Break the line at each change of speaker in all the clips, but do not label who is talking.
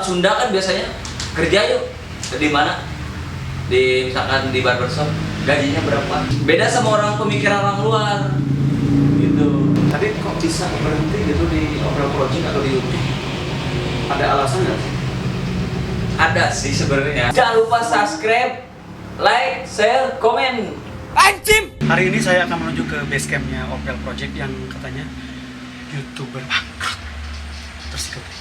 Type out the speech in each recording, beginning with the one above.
Sunda kan biasanya kerja yuk di mana, di misalkan di barbershop, gajinya berapa, beda sama orang pemikiran orang luar gitu.
Tapi kok bisa berhenti gitu di Opel Project atau di YouTube? Ada alasan nggak sih?
Ada sih sebenarnya. Jangan lupa subscribe, like, share, komen. Anjim!
Hari ini saya akan menuju ke base campnya Opel Project yang katanya YouTuber bangkrut. Terus ikuti.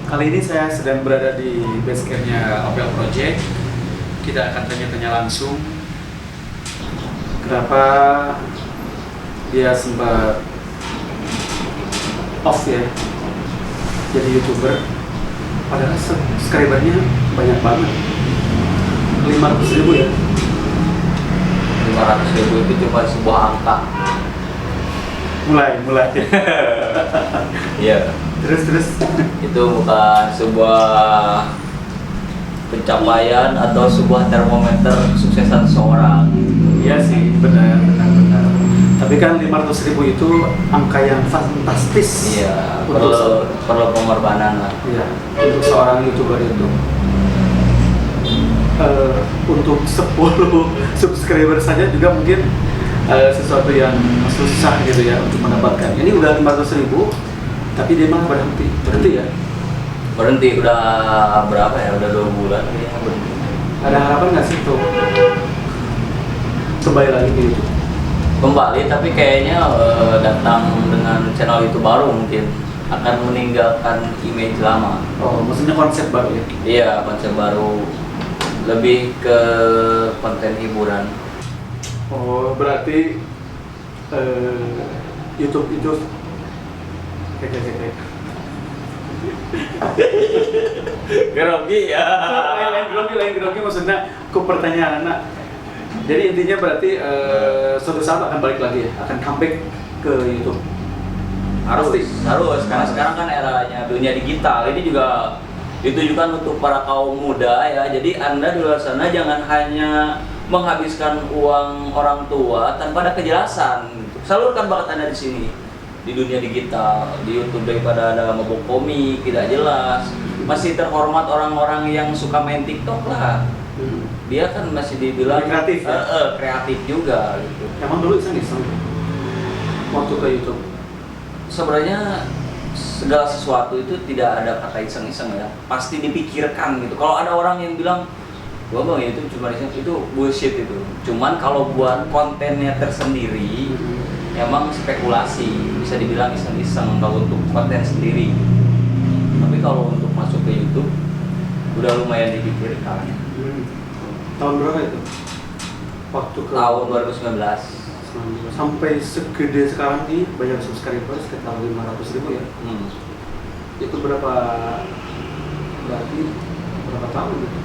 Kali ini saya sedang berada di base campnya Opel Project. Kita akan tanya-tanya langsung kenapa dia sempat off ya jadi YouTuber, padahal subscribernya banyak banget, 500.000 ya.
500.000 itu cuma sebuah angka.
Mulai
Iya.
terus
Itu bukan sebuah pencapaian atau sebuah termometer kesuksesan seseorang.
iya sih, benar. Tapi kan 500.000 itu angka yang fantastis.
Iya,
untuk
perlu pengorbanan lah.
Iya, untuk seorang YouTuber itu. Untuk 10 subscriber saja juga mungkin sesuatu yang susah gitu ya untuk mendapatkan. Ini udah 500.000, tapi dia malah berhenti ya.
Berhenti udah berapa ya? Udah 2 bulan kayaknya berhenti.
Ada harapan nggak sih tuh kembali lagi ke YouTube?
Kembali, tapi kayaknya datang dengan channel itu baru mungkin akan meninggalkan image lama.
Oh, maksudnya konsep baru ya?
Iya, konsep baru, lebih ke konten hiburan.
Oh, berarti YouTube itu kayak
Grogi ya.
lain grogi maksudnya ke pertanyaan anak. Jadi intinya berarti suatu saat akan balik lagi ya, akan comeback ke YouTube.
Harus, karena sekarang kan eranya dunia digital. Ini juga ditujukan untuk para kaum muda ya. Jadi Anda di luar sana jangan hanya menghabiskan uang orang tua tanpa ada kejelasan. Salurkan bakat Anda di sini di dunia digital, di YouTube, daripada ada mabuk komik tidak jelas. Masih terhormat orang-orang yang suka main TikTok lah. Dia kan masih dibilang
kreatif ya?
Kreatif juga gitu.
Emang dulu iseng-iseng waktu ke YouTube?
Sebenarnya segala sesuatu itu tidak ada kata iseng-iseng ya, pasti dipikirkan gitu. Kalau ada orang yang bilang gua bang itu cuma iseng, itu bullshit itu. Cuman kalau buat kontennya tersendiri emang spekulasi, bisa dibilang iseng-iseng kalau untuk konten sendiri. Tapi kalau untuk masuk ke YouTube udah lumayan dipikirkan.
Tahun berapa itu? Waktu ke
Tahun 2019.
Sampai segede sekarang nih, banyak subscriber sekitar 500.000 ya. Itu berapa tahun gitu?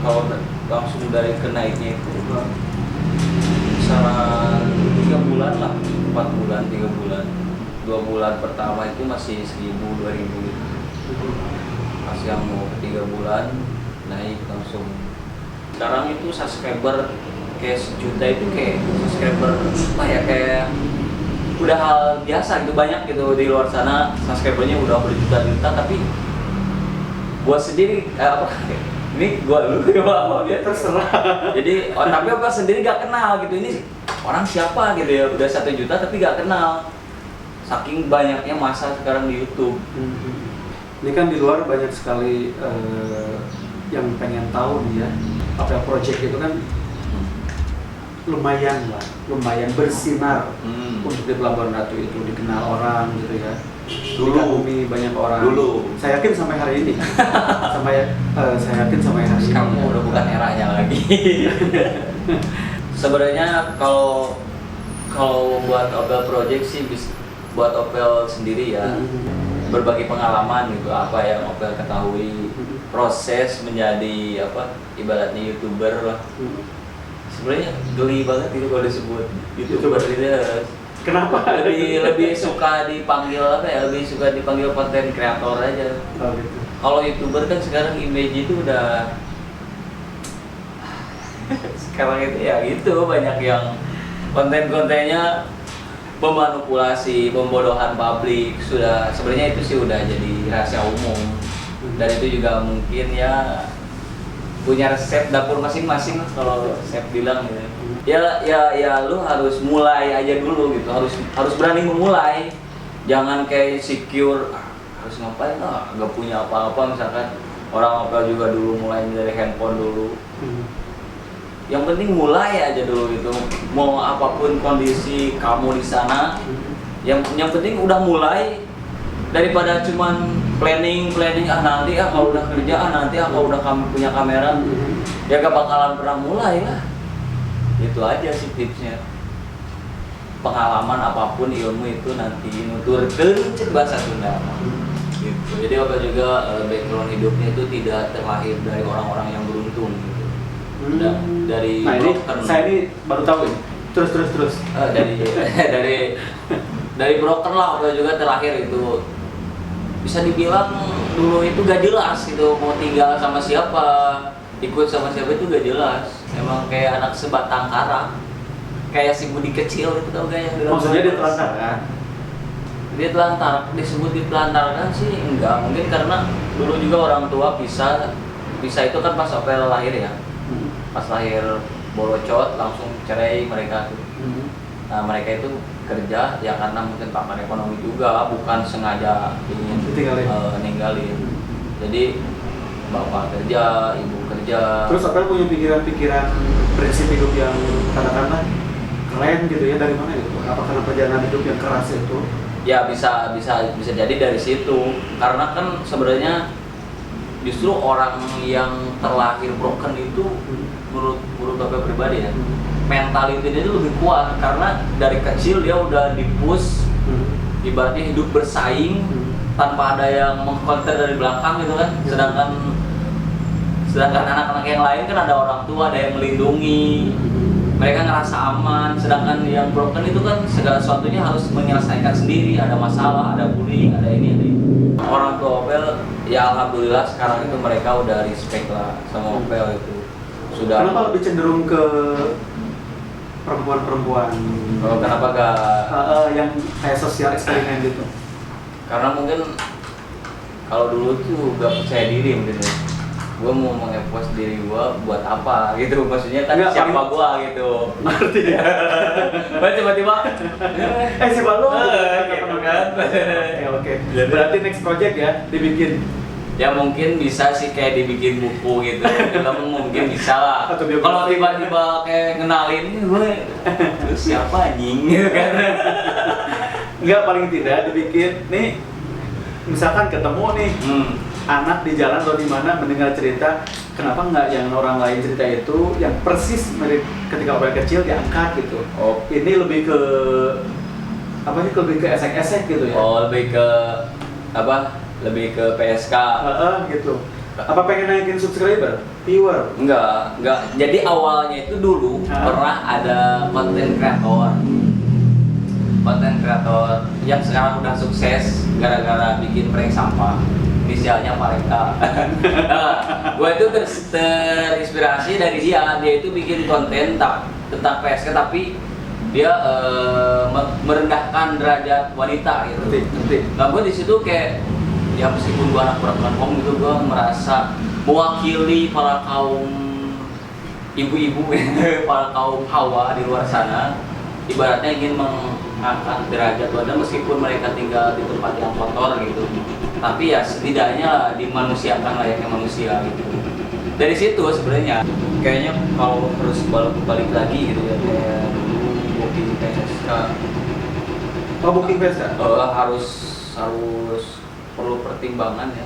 Kalau langsung dari kenaiknya itu misalnya 3 bulan lah, 4 bulan, 3 bulan. 2 bulan pertama itu masih 1.000, 2.000 gitu. Pas yang mau ke 3 bulan naik langsung. Sekarang itu subscriber kayak 1 juta itu kayak subscriber apa ya, kayak udah hal biasa gitu. Banyak gitu di luar sana subscribernya udah berjuta-juta, tapi gua sendiri ini gua lu apa dia
terserah.
Jadi tapi apa sendiri gak kenal gitu, ini orang siapa gitu ya, udah 1 juta tapi gak kenal, saking banyaknya masa sekarang di YouTube.
Ini kan di luar banyak sekali yang pengen tahu nih ya, Opel Project itu kan lumayan bersinar untuk di Pelabuhan Ratu itu, dikenal orang gitu ya. Dikagumi banyak orang.
Dulu.
Saya yakin sampai hari ini. Saya yakin sampai hari ini.
Kamu udah bukan eranya lagi. Sebenarnya kalau buat Opel Project sih, buat Opel sendiri ya, berbagi pengalaman gitu, apa yang Opel ketahui, proses menjadi apa, ibaratnya YouTuber lah. Sebenarnya geli banget itu kalau disebut YouTuber itu.
Kenapa?
Lebih suka dipanggil apa ya? Lebih suka dipanggil konten kreator aja.
Oh, gitu.
Kalau YouTuber kan sekarang image itu udah sekarang itu ya gitu, banyak yang konten-kontennya memanipulasi, pembodohan publik. Sudah sebenarnya itu sih udah jadi rahasia umum. Dan itu juga mungkin ya punya resep dapur masing-masing kalau chef bilang gitu. Ya lu harus mulai aja dulu gitu, harus berani memulai. Jangan kayak secure harus ngapain, nggak punya apa-apa. Misalkan orang Opel juga dulu mulai dari handphone dulu. Yang penting mulai aja dulu gitu. Mau apapun kondisi kamu di sana, yang penting udah mulai, daripada cuman planning nanti kalau udah kerja, nanti kalau udah kamu punya kamera, ya gak bakalan pernah mulai lah. Itu aja sih tipsnya. Pengalaman apapun, ilmu itu nanti nuturkeun cek bahasa Sunda gitu. Jadi Opel juga background hidupnya itu tidak terlahir dari orang-orang yang beruntung gitu. Dari
nah ini
broken.
saya ini baru tahu ini. Terus
dari broken lah. Opel juga terlahir itu bisa dibilang dulu itu gak jelas gitu, mau tinggal sama siapa, ikut sama siapa itu gak jelas. Emang kayak anak sebatang kara, kayak si Budi kecil itu, tau gak yang
maksudnya ditelantarkan?
Disebut ditelantarkan sih enggak, mungkin karena dulu juga orang tua pisah itu kan pas Opel lahir ya. Pas lahir bolocot langsung cerai mereka tuh. Nah mereka itu kerja ya karena mungkin faktor ekonomi juga, bukan sengaja ingin ninggalin. Jadi bapak kerja, ibu kerja.
Terus Opel punya pikiran prinsip hidup yang katakanlah keren gitu ya, dari mana gitu? Apa karena perjalanan hidup yang keras itu?
Ya bisa jadi dari situ. Karena kan sebenarnya justru orang yang terlahir broken itu menurut Opel pribadi ya, mentalitinya itu lebih kuat karena dari kecil dia udah dipush, ibaratnya hidup bersaing tanpa ada yang mengkonter dari belakang gitu kan. Sedangkan anak-anak yang lain kan ada orang tua, ada yang melindungi, mereka ngerasa aman. Sedangkan yang broken itu kan segala sesuatunya harus menyelesaikan sendiri, ada masalah, ada bullying, ada ini. Orang tua Opel ya alhamdulillah sekarang itu mereka udah respect lah sama Opel itu. Sudah.
Kenapa lebih cenderung ke perempuan-perempuan?
Oh, kenapa gak
yang kayak sosial eksperimen gitu?
Karena mungkin kalau dulu tuh gak percaya diri mungkin ya. Gue mau mengepos diri gue buat apa gitu, maksudnya kan siapa gue gitu.
Ngerti ya?
Tiba-tiba
siapa lu?
Gitu kan.
Oke. Berarti next project ya dibikin?
Ya mungkin bisa sih kayak dibikin buku gitu, film mungkin bisa lah. Kalau tiba-tiba kayak ngenalin gue terus siapa anjing gitu kan.
Enggak, paling tidak dibikin nih, misalkan ketemu nih anak di jalan atau di mana mendengar cerita, kenapa nggak yang orang lain cerita itu yang persis mirip ketika Opel kecil diangkat gitu.
Oh,
ini lebih ke apa nih, lebih ke esek-esek gitu ya?
Oh, lebih ke apa? Lebih ke PSK.
Gitu. Apa pengen naikin subscriber, viewer?
Enggak. Jadi awalnya itu dulu pernah ada konten kreator yang sekarang udah sukses gara-gara bikin prank sampah. Inisialnya Pareka. Gue itu terinspirasi dari dia itu bikin konten tentang PSK tapi dia merendahkan derajat wanita gitu.
Ngerti.
Nah gue di situ kayak ya meskipun gue anak perempuan gitu, gue merasa mewakili para kaum ibu-ibu, para kaum hawa di luar sana ibaratnya ingin mengangkat derajat wadah meskipun mereka tinggal di tempat yang kotor gitu, tapi ya setidaknya dimanusiakan layaknya manusia gitu. Dari situ sebenarnya kayaknya kalau harus balik lagi gitu ya, kayak dulu booking PSK.
Oh, booking PSK?
Harus perlu pertimbangan ya,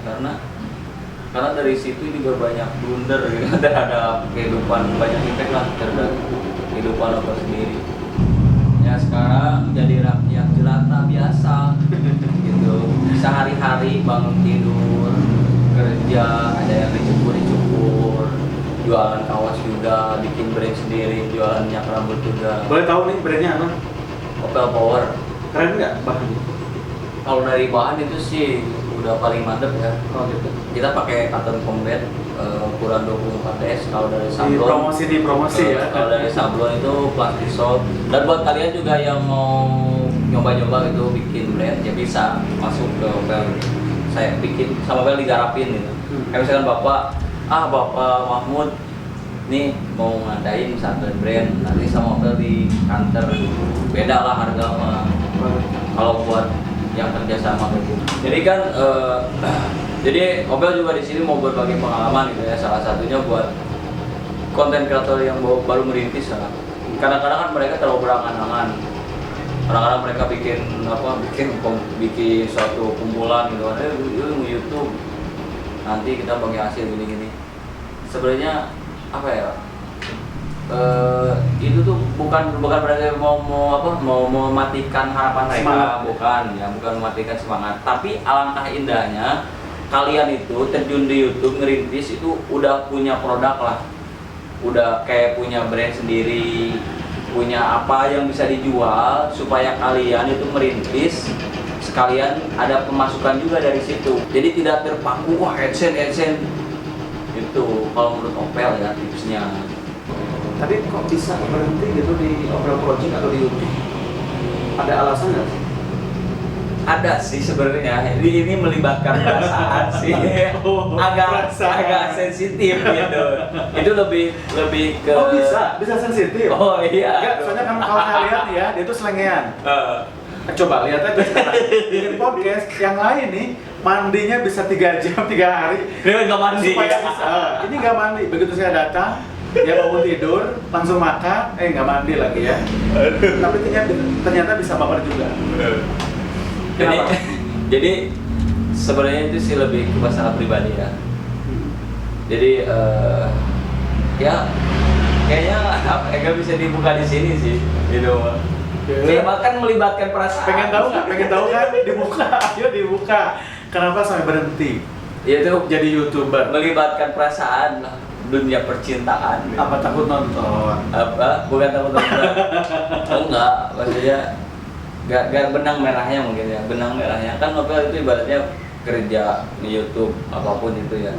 karena dari situ juga banyak blunder gitu terhadap kehidupan, banyak impact lah terhadap kehidupan lo sendiri. Ya sekarang jadi rakyat jelata biasa gitu, sehari-hari bangun tidur, kerja, ada yang dicukur, jualan kaos juga, bikin brand sendiri, jualan minyak rambut juga.
Boleh tahu nih brandnya apa?
Opel Power.
Keren nggak bahannya?
Kalau dari bahan itu sih udah paling mantep ya.
Oh gitu.
Kita pakai cotton combat ukuran 24 S. Kalau dari sablon
Promosi ya.
Kalau dari sablon itu plastic soap. Dan buat kalian juga yang mau nyoba-nyoba gitu bikin brand ya bisa masuk ke Opel. Saya bikin sama Opel digarapin gitu. Kayak misalkan Bapak Mahmud nih mau ngadain misalkan brand, nanti sama Opel di kantor beda lah harga mah. Kalau buat yang kerjasama gitu. Jadi kan jadi Opel juga di sini mau berbagi pengalaman gitu ya. Salah satunya buat konten kreator yang baru merintis lah. Kadang-kadang kan mereka terlalu berangan-angan. Kadang-kadang mereka bikin suatu kumpulan gitu. YouTube nanti kita bagi hasil gini-gini. Sebenarnya apa ya? Itu tuh bukan berarti mau mematikan harapan mereka, bukan mematikan semangat, tapi alangkah indahnya kalian itu terjun di YouTube ngerintis itu udah punya produk lah, udah kayak punya brand sendiri, punya apa yang bisa dijual supaya kalian itu merintis sekalian ada pemasukan juga dari situ, jadi tidak terpaku wah AdSense itu kalau menurut Opel ya tipsnya.
Tapi kok bisa berhenti gitu di Opel Project atau di YouTube? Ada alasan nggak sih?
Ada sih sebenarnya. Ini melibatkan perasaan sih. agak sensitif gitu. Itu lebih ke.
Oh bisa sensitif.
Oh iya.
Enggak, soalnya kan kalau saya lihat nih ya, dia tuh selengean. Coba lihat aja sekarang. Bikin podcast yang lain nih, mandinya bisa 3 jam 3 hari.
Dia nggak mandi.
Supaya bisa. Ini nggak mandi. Begitu saya datang, dia bangun tidur, langsung makan, nggak mandi lagi ya. Tapi ternyata bisa baper juga.
Jadi sebenarnya itu sih lebih ke masalah pribadi ya. Jadi ya kayaknya nggak bisa dibuka di sini sih, gitu. Ya bahkan melibatkan perasaan.
Pengen tahu nggak? Pengen tahu kan? Dibuka, ayo dibuka. Kenapa sampai berhenti?
Ya itu
jadi YouTuber.
Melibatkan perasaan dunia percintaan.
Apa takut nonton?
Apa? Bukan takut nonton. Oh enggak, maksudnya nggak benang merahnya mungkin ya. Benang merahnya kan Opel itu ibaratnya kerja di YouTube apapun itu ya.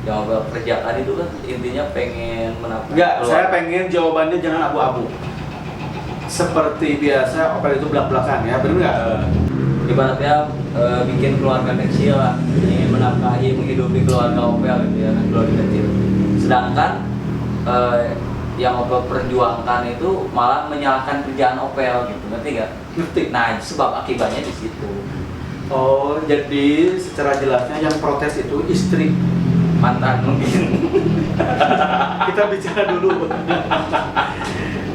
Yang Opel kerjakan itu kan intinya pengen menafkahi.
Enggak, saya pengen jawabannya jangan abu-abu. Seperti biasa Opel itu belak-belakan ya, benar nggak?
Ibaratnya bikin keluarga kecil lah, ingin menafkahi, menghidupi keluarga Opel gitu ya, keluarga kecil. Sedangkan yang Opel perjuangkan itu malah menyalahkan kerjaan Opel gitu, ngerti nggak?
Ngerti.
Nah, sebab akibatnya di situ.
Oh, jadi secara jelasnya yang protes itu istri,
mantan mungkin.
Kita bicara dulu.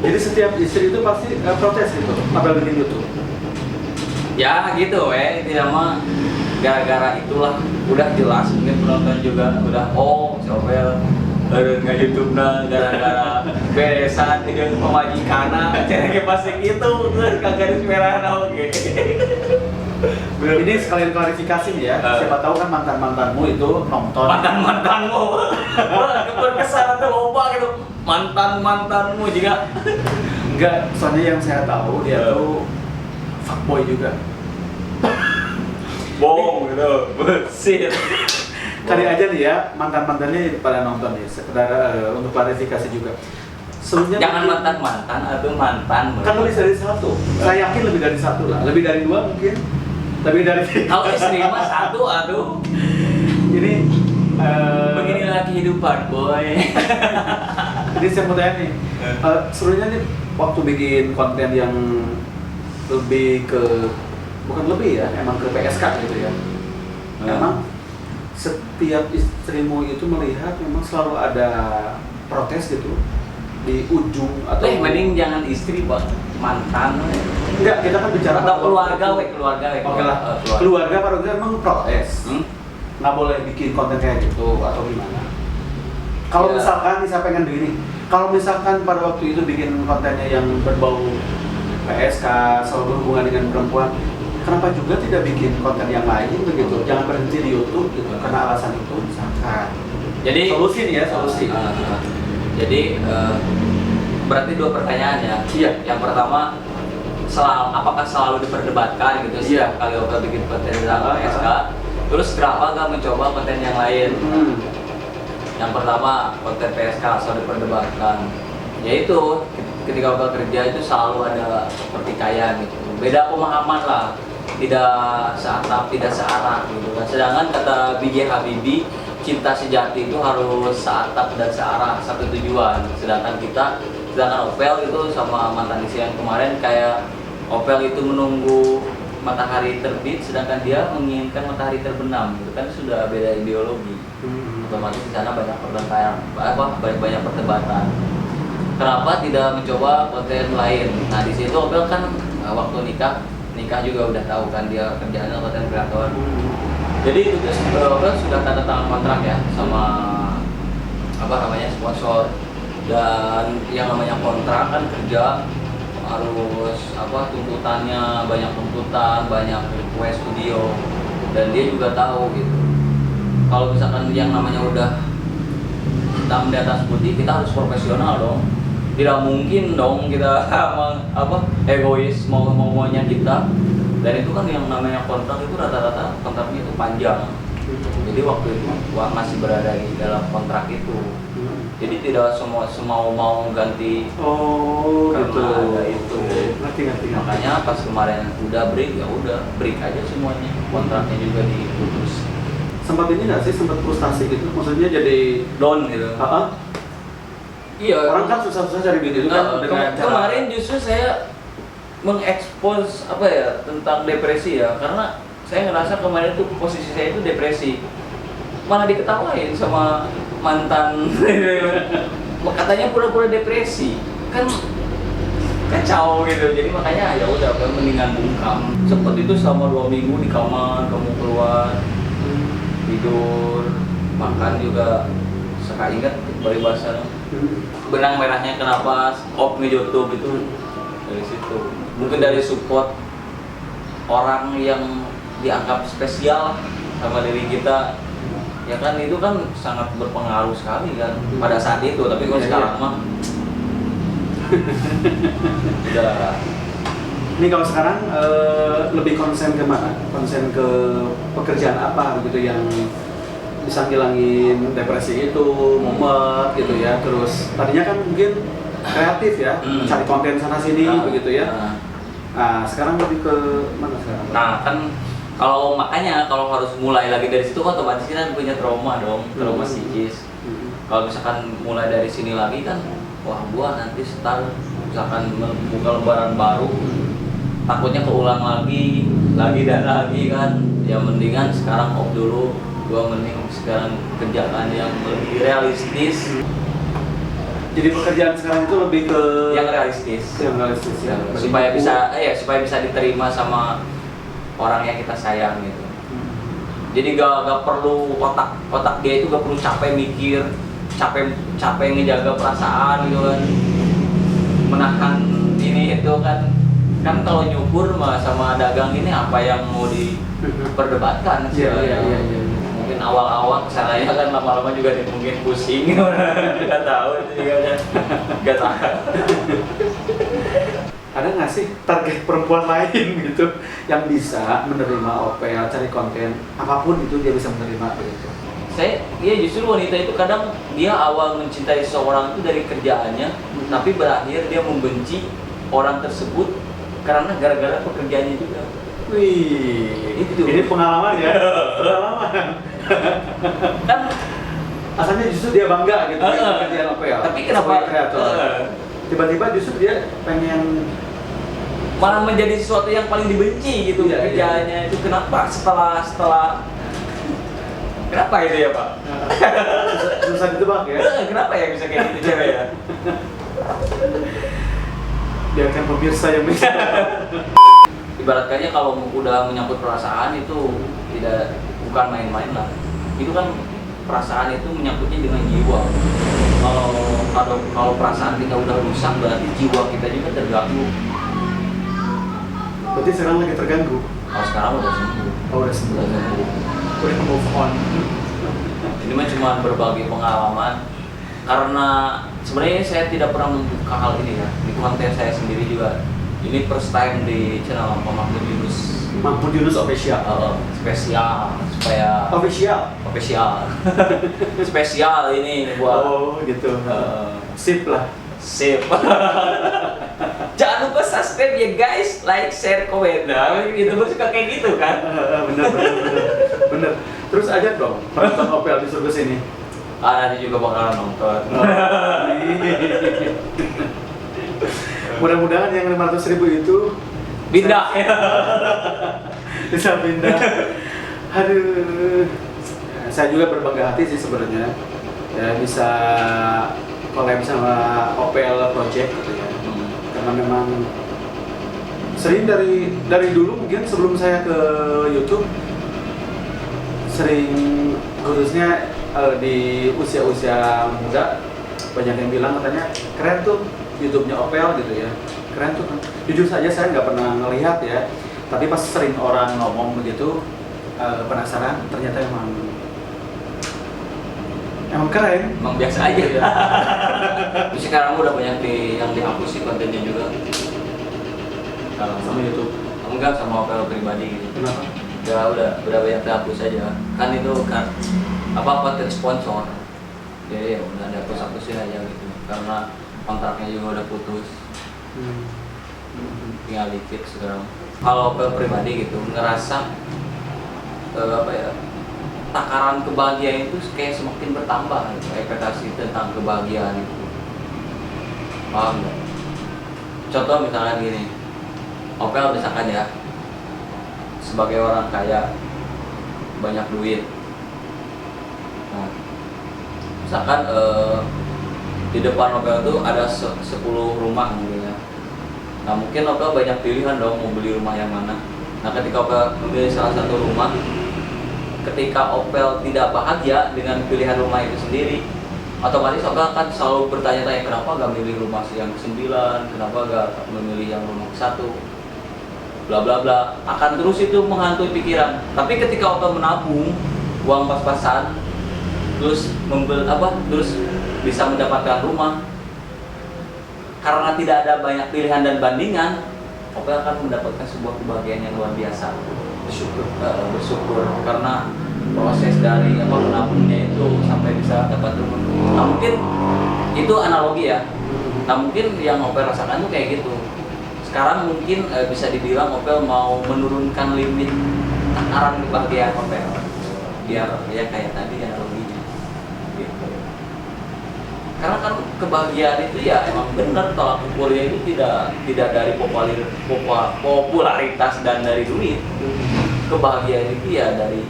Jadi setiap istri itu pasti protes gitu, Opel bikin YouTube.
Ya gitu tidak mah gara-gara itulah udah jelas mungkin penonton juga udah si Opel nggak YouTube nah gara-gara beresan dengan pemajikana cara pasti gitu terus kagak merah oke.
Ini sekalian klarifikasi nih ya, siapa tahu kan mantanmu itu nonton.
Mantanmu berkesan atau loba gitu mantanmu juga
enggak, soalnya yang saya tahu dia tuh fuckboy juga.
Bohong gitu, bersih.
Kali aja nih ya, mantannya pada nonton nih, sekedar untuk klarifikasi juga. Sebenarnya
jangan mantan atau mantan.
Kan lebih dari satu. Saya yakin lebih dari satu lah, lebih dari 2 mungkin. Lebih dari 3.
Kalau istri mah 1 aduh.
Ini
beginilah kehidupan, boy.
Jadi saya mau tanya nih, sebenarnya nih waktu bikin konten yang lebih ke, bukan lebih ya, emang ke PSK gitu ya. Memang setiap istrimu itu melihat memang selalu ada protes gitu di ujung atau
mending jangan istri, Pak. Mantan.
Enggak, kita kan bicara
atau keluarga.
Oke lah. Keluarga pada waktu itu emang protes. Nggak boleh bikin konten kayak gitu atau gimana. Kalau
Ya.
misalkan nih, saya pengen begini. Kalau misalkan pada waktu itu bikin kontennya yang berbau PSK, selalu berhubungan dengan perempuan, kenapa juga tidak bikin konten yang lain begitu? Jangan berhenti di YouTube gitu, karena alasan itu misalkan.
Jadi
Solusi nih ya, solusi.
Jadi berarti dua pertanyaan ya.
Iya.
Yang pertama, apakah selalu diperdebatkan gitu setiap kali Opel bikin konten tentang PSK? Terus kenapa nggak mencoba konten yang lain? Yang pertama, konten PSK selalu diperdebatkan. Yaitu ketika Opel kerja itu selalu ada pertikaian gitu. Beda pemahaman lah. Tidak seatap, tidak searah gitu kan. Sedangkan kata B.J. Habibie, cinta sejati itu harus seatap dan searah, satu tujuan. Sedangkan Opel itu sama mantan istri yang kemarin kayak Opel itu menunggu matahari terbit, sedangkan dia menginginkan matahari terbenam. Itu kan sudah beda ideologi. Otomatis di sana banyak pertengkaran, banyak perdebatan. Kenapa tidak mencoba konten lain? Nah di situ Opel kan waktu nikah juga udah tahu kan dia kerjaannya konten kreator. Jadi itu Opel sudah tanda tangan kontrak ya sama sponsor, dan yang namanya kontrak kan kerja harus tuntutannya banyak, banyak request studio, dan dia juga tahu gitu. Kalau misalkan yang namanya udah hitam di atas putih, kita harus profesional dong. Tidak mungkin dong kita egois maunya kita. Dan itu kan yang namanya kontrak itu rata-rata kontraknya itu panjang. Jadi waktu itu masih berada di dalam kontrak itu. Jadi tidak mau ganti.
Oh, gitu.
Ada itu.
Ngerti.
Makanya pas kemarin udah break, ya udah break aja semuanya. Kontraknya juga diputus.
Sempat ini nggak sih, sempat frustasi gitu? Maksudnya jadi
Down gitu. Iya.
Orang kan susah-susah cari duit itu kan dengan cara.
Kemarin justru saya mengekspos tentang depresi ya, karena saya ngerasa kemarin tuh posisi saya itu depresi, malah diketawain sama mantan. Katanya pura-pura depresi, kan kacau gitu. Jadi makanya ya udah mendingan bungkam. Sempet itu selama 2 minggu di kamar, kamu keluar tidur, makan juga suka ingat balik bahasa benang merahnya kenapa op nge YouTube itu dari situ. Mungkin dari support orang yang dianggap spesial sama diri kita, ya kan itu kan sangat berpengaruh sekali kan pada saat itu. Tapi kalau sekarang mah udah.
Ini kalau sekarang lebih konsen ke mana? Konsen ke pekerjaan apa begitu yang bisa ngilangin depresi itu, mumet gitu ya. Terus tadinya kan mungkin kreatif ya, cari konten sana sini begitu ya. Nah, sekarang lebih ke mana sekarang?
Nah, kan kalau harus mulai lagi dari situ otomatis kita punya trauma dong, trauma psikis. Kalau misalkan mulai dari sini lagi kan, wah gua nanti start misalkan membuka lembaran baru, takutnya keulang lagi dan lagi kan. Ya mendingan sekarang off dulu, gua mending sekarang kerjaan yang lebih realistis.
Jadi pekerjaan sekarang itu lebih ke
yang realistis
ya.
supaya bisa diterima sama orang yang kita sayang gitu. Jadi gak perlu otak dia itu gak perlu capek mikir, capek ngejaga perasaan gitu kan, menahan ini itu kan kalau nyukur sama dagang ini apa yang mau diperdebatkan sih. Mungkin awal-awal saya kan lama-lama juga mungkin pusing. Nggak tahu itu juga nggak tahu.
Ada nggak sih target perempuan lain gitu yang bisa menerima Opel, cari konten apapun itu dia bisa menerima gitu?
Justru wanita itu kadang dia awal mencintai seseorang itu dari kerjaannya, tapi berakhir dia membenci orang tersebut karena gara-gara pekerjaannya juga.
Wih, ini pengalaman ya, pengalaman.
Kan
asalnya justru dia bangga gitu dengan pekerjaan Opel.
Tapi kenapa?
Kreator. tiba-tiba justru dia pengen
malah menjadi sesuatu yang paling dibenci gitu
Iya,
kerjaannya itu. Kenapa setelah kenapa itu ya Pak?
susah ditebak ya.
Kenapa ya bisa kayak gitu cewek ya?
Biarkan pemirsa yang bisa.
Ibaratkannya kalau udah menyangkut perasaan itu bukan main-main lah. Itu kan perasaan itu menyangkutnya dengan jiwa. Kalau perasaan kita udah rusak berarti jiwa kita juga terganggu.
Berarti sekarang lagi terganggu.
Kalau sekarang udah sembuh.
Oh, udah sembuh.
Udah sembuh.
Udah move on.
Ini mah cuma berbagi pengalaman. Karena sebenarnya saya tidak pernah membuka hal ini ya di konten saya sendiri juga. Ini first time di channel Mahmud Yunus.
Mahmud Yunus official.
Spesial supaya
Official.
spesial ini buat
Oh, gitu. Sip lah.
sip. Jangan lupa subscribe ya guys, like, share, komen. Nah, YouTuber suka kayak gitu kan?
Bener. Terus aja dong nonton Opel di surga sini.
Nanti juga bakalan nonton.
Mudah-mudahan yang 500.000 itu
Pindah.
bisa pindah. Aduh, saya juga berbangga hati sih sebenarnya ya bisa collab sama Opel Project gitu ya. Karena memang sering dari dulu mungkin sebelum saya ke YouTube sering khususnya di usia-usia muda banyak yang bilang katanya keren tuh YouTube-nya Opel gitu ya, keren tuh kan. Jujur saja saya nggak pernah ngelihat ya, tapi pas sering orang ngomong begitu penasaran, ternyata emang keren.
Emang biasa aja ya. Terus sekarang udah banyak yang dihapus sih kontennya juga. Kalau
Sama YouTube.
enggak sama Opel pribadi gitu.
Kenapa?
Ya udah banyak dihapus aja. Kan itu kan konten sponsor. Jadi ya udah dihapus-hapusin aja gitu. Karena kontraknya juga udah putus. Tinggal dikit sekarang. Kalau Opel pribadi gitu ngerasa takaran kebahagiaan itu kayak semakin bertambah gitu. Ekspektasi tentang kebahagiaan itu. Paham nggak? Contoh misalnya gini, Opel misalkan ya sebagai orang kaya banyak duit. Nah, misalkan di depan Opel itu ada 10 rumah mungkin ya. Nah mungkin Opel banyak pilihan dong mau beli rumah yang mana. Nah ketika Opel memilih salah satu rumah, ketika Opel tidak bahagia dengan pilihan rumah itu sendiri, otomatis Opel akan selalu bertanya-tanya kenapa gak milih rumah yang ke-9, kenapa gak memilih yang rumah ke-1, bla bla bla. Akan terus itu menghantui pikiran. Tapi ketika Opel menabung uang pas-pasan, terus terus bisa mendapatkan rumah, karena tidak ada banyak pilihan dan bandingan, Opel akan mendapatkan sebuah kebahagiaan yang luar biasa. Bersyukur karena proses dari menabungnya itu sampai bisa dapat rumah. Nah mungkin itu analogi ya. Nah mungkin yang Opel rasakan tuh kayak gitu. Sekarang mungkin bisa dibilang Opel mau menurunkan limit takaran kebahagiaan Opel biar ya kayak tadi analoginya gitu. Karena kan kebahagiaan itu ya emang benar tolak ukurnya itu tidak dari popularitas dan dari duit. Kebahagiaan itu ya dari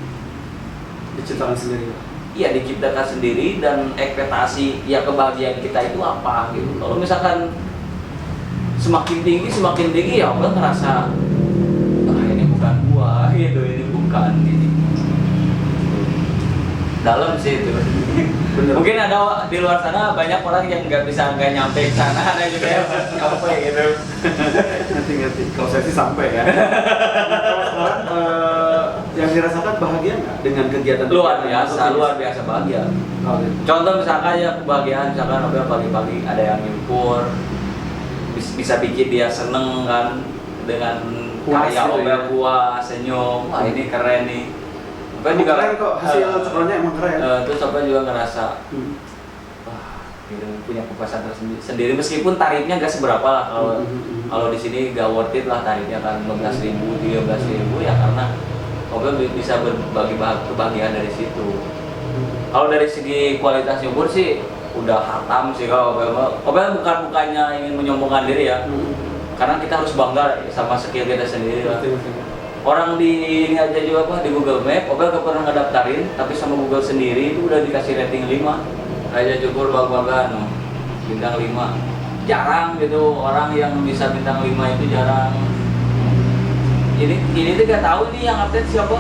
Diciptakan sendiri.
Iya diciptakan sendiri dan ekspektasi ya kebahagiaan kita itu apa gitu. Kalau misalkan semakin tinggi ya Opel ngerasa ini bukan gua gitu, ini bukan gitu. Dalam sih itu.
Bener.
Mungkin ada di luar sana banyak orang yang nggak nyampe ke sana, ada juga yang nyampe gitu.
Ngerti. Kalau saya sih sampai ya. Kalau sekarang yang dirasakan bahagia nggak dengan kegiatan
Luar biasa bahagia.
Oh, gitu.
Contoh misalkan ya kebahagiaan, misalkan Opel pagi-pagi ada yang nyukur, bisa bikin dia seneng kan dengan
Puas
karya
gitu
Opel
ya.
puas, senyum, wah ini keren nih. Opel
Emang keren kok, hasil cukurnya emang keren.
Terus Opel juga ngerasa wah gitu, punya kepuasan tersendiri meskipun tarifnya gak seberapa lah kalau di sini gak worth it lah tarifnya kan 15.000, 13.000 ya karena Opel bisa berbagi kebahagiaan dari situ. Kalau dari segi kualitas nyukur sih udah hatam sih kalau Opel mah. Opel bukannya ingin menyombongkan diri ya, karena kita harus bangga sama skill kita sendiri lah. Orang di ini aja juga apa di Google Map, Opel gak pernah ngedaftarin, tapi sama Google sendiri itu udah dikasih rating 5. Raja Cukur bangga-banggaan, bintang 5. Jarang gitu orang yang bisa bintang 5 itu jarang. Ini tuh gak tahu nih yang update siapa.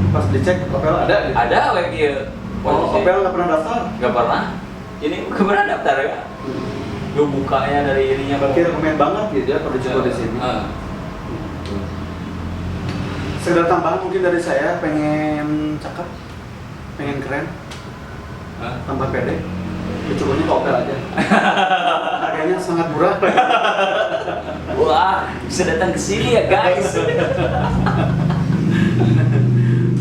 Pas dicek Opel ada gitu.
Ada kayak gitu.
Oh, Opel nggak pernah daftar?
Gak pernah. Ini gak pernah daftar ya. Gue bukanya dari ininya.
Berarti rekomend banget gitu ya kalau dicoba di sini. Sekedar tambahan mungkin dari saya, pengen cakep, pengen keren, tambah pede, dicukurnya ke Opel aja. Harganya sangat murah.
Wah, bisa datang ke sini ya guys.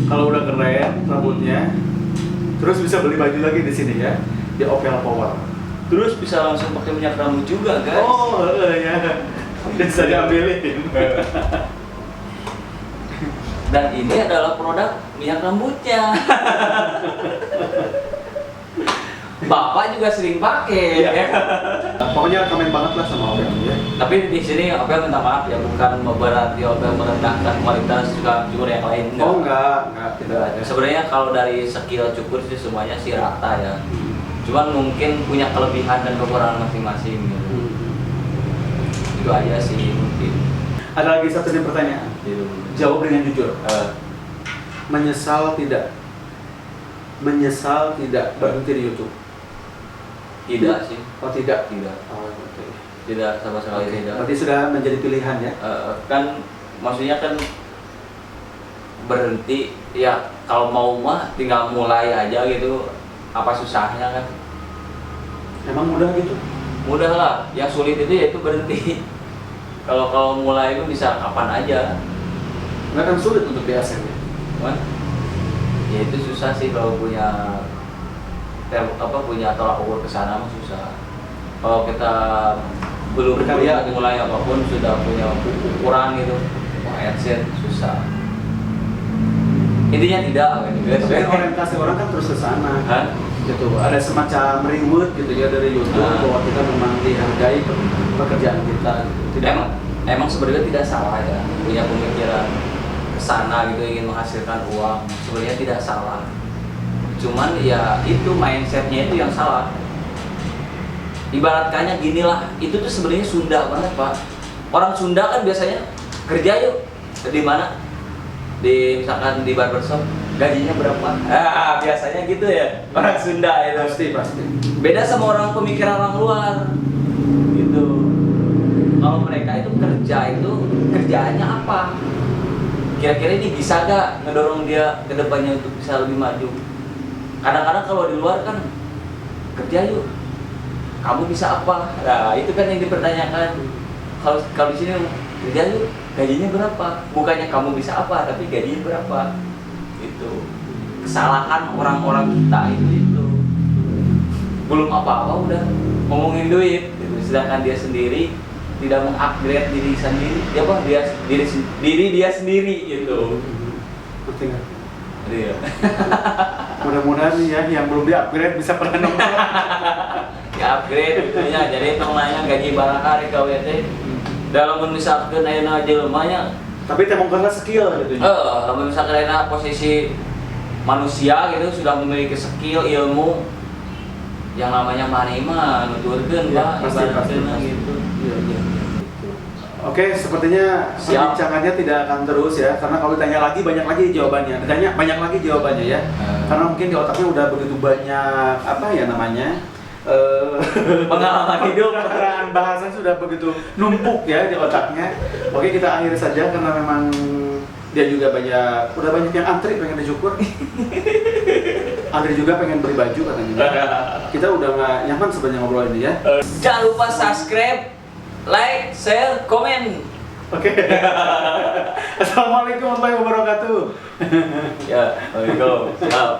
Kalau udah keren rambutnya, terus bisa beli baju lagi di sini ya, di Opel Power.
Terus bisa langsung pakai minyak rambut juga guys.
Oh ya, bisa diambilin.
Dan ini adalah produk minyak rambutnya. Bapak juga sering pakai.
Iya. Pokoknya rekomen banget lah sama Opel ya.
Tapi di sini Opel minta maaf ya, bukan berarti Opel merendahkan kualitas juga cukur yang lain.
Oh enggak, tidak ada.
Sebenarnya kalau dari skill cukur sih semuanya sih rata ya. Cuman mungkin punya kelebihan dan kekurangan masing-masing gitu. Itu aja sih mungkin.
Ada lagi satu nih pertanyaan.
Gitu.
Jawab dengan jujur. Menyesal tidak? Menyesal tidak berhenti di YouTube?
Tidak sih.
Oh tidak.
Tidak.
Oh oke.
Tidak sama sekali tidak.
Berarti sudah menjadi pilihan ya?
Kan maksudnya kan berhenti ya, kalau mau mah tinggal mulai aja gitu. Apa susahnya kan?
Emang mudah gitu?
Mudah lah. Yang sulit itu yaitu berhenti. Kalau mulai itu bisa kapan aja.
Nggak kan sulit untuk di ASN ya?
Cuman ya itu susah sih kalau punya punya tolak ukur ke sana mah susah. Kalau kita belum
Berkarya.
mulai apapun sudah punya ukuran gitu, AdSense susah. Intinya tidak gitu.
Tapi orientasi orang kan terus ke sana.
Hah?
Gitu. Ada semacam reward gitu ya dari YouTube bahwa kita memang dihargai pekerjaan kita. Tidak
Emang sebenarnya tidak salah ya punya pemikiran kesana gitu, ingin menghasilkan uang, sebenarnya tidak salah. Cuman ya itu mindsetnya itu yang salah. Ibaratkannya gini lah, itu tuh sebenarnya Sunda banget Pak. Orang Sunda kan biasanya kerja yuk di mana, di misalkan di barbershop, gajinya berapa? Biasanya gitu ya orang Sunda itu.
Pasti.
Beda sama orang pemikiran orang luar gitu. Kalau mereka itu kerja itu kerjaannya apa? Kira-kira ini bisa gak ngedorong dia ke depannya untuk bisa lebih maju? Kadang-kadang kalau di luar kan kerja yuk, kamu bisa apa? Nah itu kan yang dipertanyakan. Kalau di sini kerja yuk, gajinya berapa? Bukannya kamu bisa apa, tapi gajinya berapa? Itu kesalahan orang-orang kita itu. Belum apa-apa udah ngomongin duit, gitu. Sedangkan dia sendiri tidak mengupgrade diri sendiri, diri dia sendiri gitu.
Ngerti nggak?
Iya.
Mudah-mudahan nih ya yang belum di-upgrade bisa pernah nongol.
Ya upgrade gitu ya. Jadi nanya gaji barangkali KWT dalam misalkan ayeuna jelema.
Tapi temongkarna skill gitu ya.
Kalau misalkan ayeuna posisi manusia gitu sudah memiliki skill, ilmu, yang namanya money mah nuturkeun Pak, ibaratkeun gitu.
Iya. Oke, sepertinya perbincangannya tidak akan terus ya, karena kalau ditanya lagi banyak lagi jawabannya, ya. Karena mungkin di otaknya udah begitu banyak
pengalaman hidup,
pengalaman bahasan sudah begitu numpuk ya di otaknya. Oke, kita akhiri saja karena memang dia juga udah banyak yang antri pengen dicukur. Andri juga pengen beli baju katanya. Kita udah nggak nyaman sebenarnya ngobrol ini ya.
Jangan lupa subscribe, like, share, komen.
Oke. Assalamualaikum warahmatullahi wabarakatuh.
Ya, Waalaikumsalam.